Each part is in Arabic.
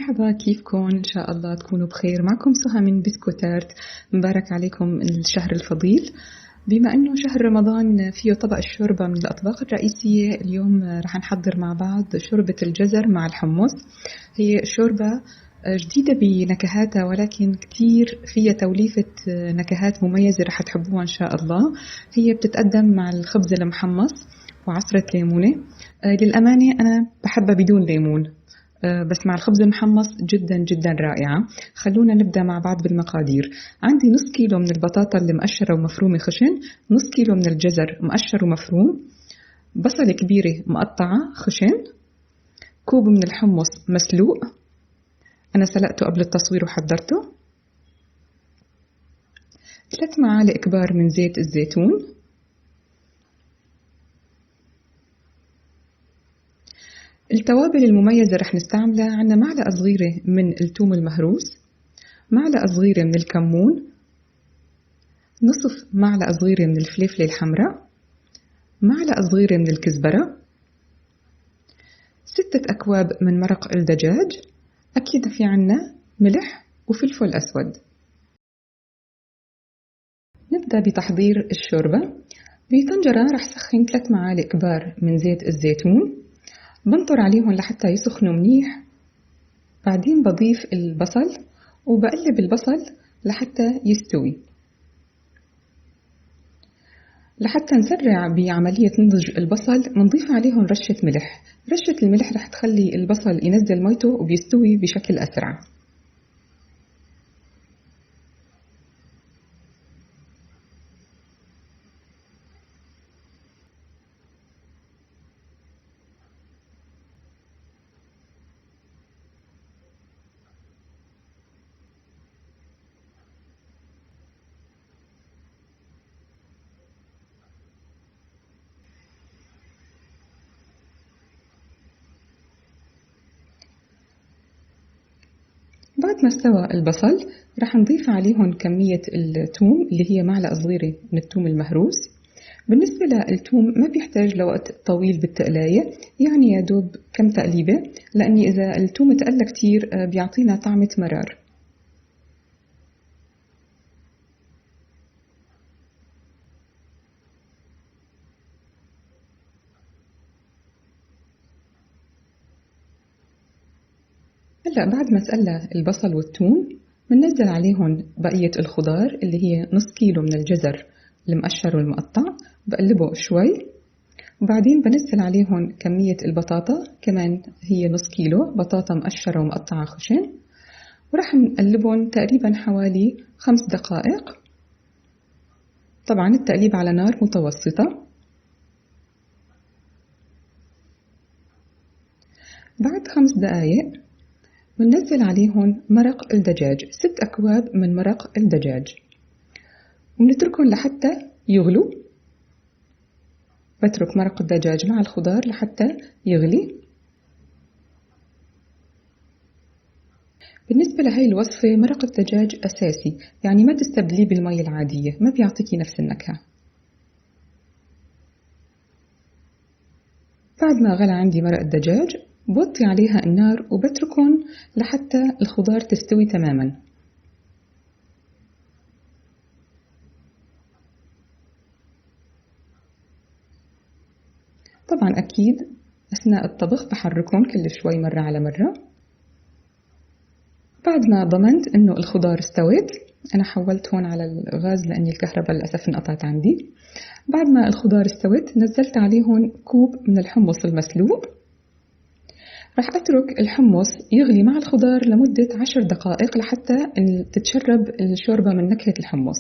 مرحبا، كيفكم؟ إن شاء الله تكونوا بخير. معكم سهى من بسكوتارت. مبارك عليكم الشهر الفضيل. بما أنه شهر رمضان فيه طبق الشوربة من الأطباق الرئيسية، اليوم رح نحضر مع بعض شوربة الجزر مع الحمص. هي شوربة جديدة بنكهاتها، ولكن كتير فيها توليفة نكهات مميزة رح تحبوها إن شاء الله. هي بتتقدم مع الخبز المحمص وعصرة ليمونة. للأمانة أنا بحبها بدون ليمون، بس مع الخبز المحمص جدا جدا رائعة. خلونا نبدأ مع بعض بالمقادير. عندي نص كيلو من البطاطا اللي مقشرة ومفرومة خشن، نص كيلو من الجزر مقشر ومفروم، بصلة كبيرة مقطعة خشن، كوب من الحمص مسلوق، أنا سلقته قبل التصوير وحضرته، 3 معالق كبار من زيت الزيتون، التوابل المميزة رح نستعملها. عنا معلقة صغيرة من الثوم المهروس، معلقة صغيرة من الكمون، نصف معلقة صغيرة من الفلفل الحمراء، معلقة صغيرة من الكزبرة، 6 أكواب من مرق الدجاج، أكيد في عنا ملح وفلفل أسود. نبدأ بتحضير الشوربة. بطنجرة رح سخن 3 معالق كبار من زيت الزيتون، بنطر عليهم لحتى يسخنوا منيح. بعدين بضيف البصل وبقلب البصل لحتى يستوي. لحتى نسرع بعملية نضج البصل بنضيف عليهم رشة ملح. رشة الملح رح تخلي البصل ينزل ميته وبيستوي بشكل أسرع. بعد ما استوى البصل رح نضيف عليهم كمية الثوم اللي هي معلقة صغيرة من الثوم المهروس. بالنسبة للثوم ما بيحتاج لوقت طويل بالتقلاية، يعني يا دوب كم تقليبة، لأني إذا الثوم تقلى كتير بيعطينا طعمة مرار. هلأ بعد ما تقلى البصل والثوم بننزل عليهم بقية الخضار اللي هي نص كيلو من الجزر المقشر والمقطع، بقلبه شوي، وبعدين بنزل عليهم كمية البطاطا كمان هي نص كيلو بطاطا مقشرة ومقطعة خشن، ورح نقلبهم تقريبا حوالي 5 دقائق. طبعا التقليب على نار متوسطة. بعد 5 دقائق بننزل عليهم مرق الدجاج، 6 أكواب من مرق الدجاج، ونتركهم لحتى يغلوا. بترك مرق الدجاج مع الخضار لحتى يغلي. بالنسبة لهي الوصفة مرق الدجاج أساسي، يعني ما تستبدليه بالمي العادية، ما بيعطيكي نفس النكهة. بعد ما غلى عندي مرق الدجاج بوطي عليها النار وبتركهم لحتى الخضار تستوي تماما. طبعا أكيد أثناء الطبخ بحركهم كل شوي مرة على مرة. بعد ما ضمنت إنه الخضار استوت، أنا حولت هون على الغاز لأني الكهرباء للأسف انقطعت عندي. بعد ما الخضار استوت نزلت عليهم كوب من الحمص المسلوق. رح أترك الحمص يغلي مع الخضار لمدة 10 دقائق لحتى تتشرب الشوربة من نكهة الحمص.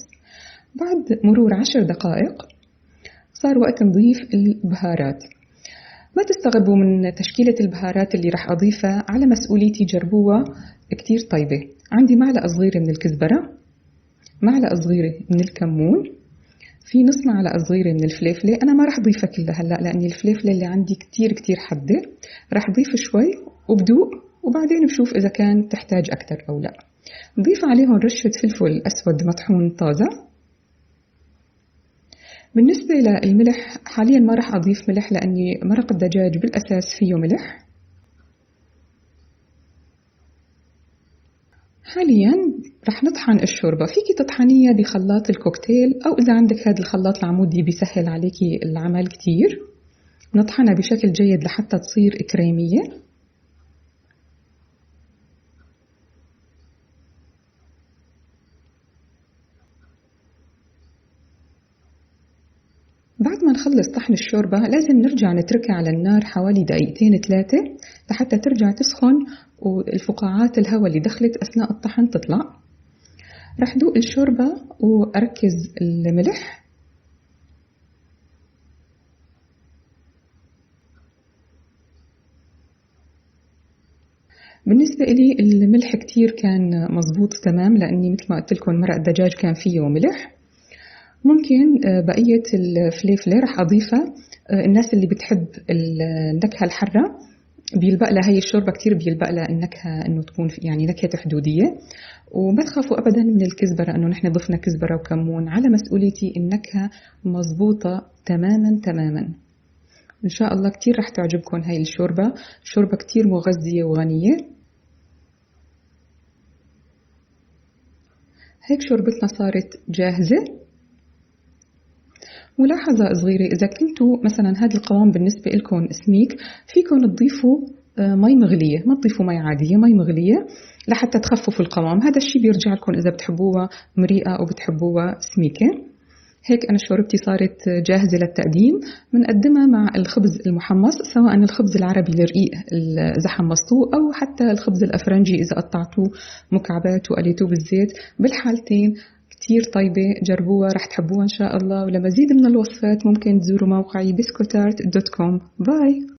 بعد مرور 10 دقائق صار وقت نضيف البهارات. ما تستغربوا من تشكيلة البهارات اللي رح أضيفها، على مسؤوليتي، جربوها كتير طيبة. عندي معلقة صغيرة من الكزبرة، معلقة صغيرة من الكمون، في نص معلقة صغيرة من الفلفلة. أنا ما رح ضيفها كلها هلأ لأني الفلفلة اللي عندي كتير كتير حادة، رح ضيف شوي وبدوق وبعدين بشوف إذا كان تحتاج أكتر أو لا. نضيف عليهم رشة فلفل أسود مطحون طازة. بالنسبة للملح حاليا ما رح أضيف ملح لأني مرق الدجاج بالأساس فيه ملح. حاليا رح نطحن الشوربة. فيكي تطحنيها بخلاط الكوكتيل، أو إذا عندك هذا الخلاط العمودي بيسهل عليكي العمل كتير. نطحنها بشكل جيد لحتى تصير كريمية. بعد ما نخلص طحن الشوربة لازم نرجع نتركها على النار حوالي 2-3 دقايق لحتى ترجع تسخن والفقاعات الهواء اللي دخلت أثناء الطحن تطلع. رح دوق الشوربة وأركز الملح. بالنسبة إلي الملح كتير كان مزبوط تمام، لأني مثل ما قلت لكم مرق الدجاج كان فيه ملح. ممكن بقية الفليفلة رح أضيفها. الناس اللي بتحب النكهة الحارة بيلبق لها هي الشوربة كتير، بيلبق لها النكهة إنه تكون يعني نكهة حدودية. وما تخافوا أبدا من الكزبرة، إنه نحن ضفنا كزبرة وكمون، على مسؤوليتي النكهة مزبوطة تماما تماما. إن شاء الله كتير رح تعجبكم هاي الشوربة. شوربة كتير مغذية وغنية. هيك شوربتنا صارت جاهزة. ملاحظة صغيرة، إذا كنتوا مثلا هذا القوام بالنسبة لكم سميك، فيكم تضيفوا مي مغلية، ما تضيفوا مي عادية، مي مغلية لحتى تخففوا القوام. هذا الشيء بيرجع لكم إذا بتحبوها مريئة أو بتحبوها سميكة. هيك أنا شوربتي صارت جاهزة للتقديم. بنقدمها مع الخبز المحمص، سواء الخبز العربي الرقيق إذا حمصتوه، أو حتى الخبز الأفرنجي إذا قطعتوه مكعبات وقليتوه بالزيت. بالحالتين كتير طيبة، جربوها رح تحبوها إن شاء الله. ولمزيد من الوصفات ممكن تزوروا موقعي biscotart.com. باي.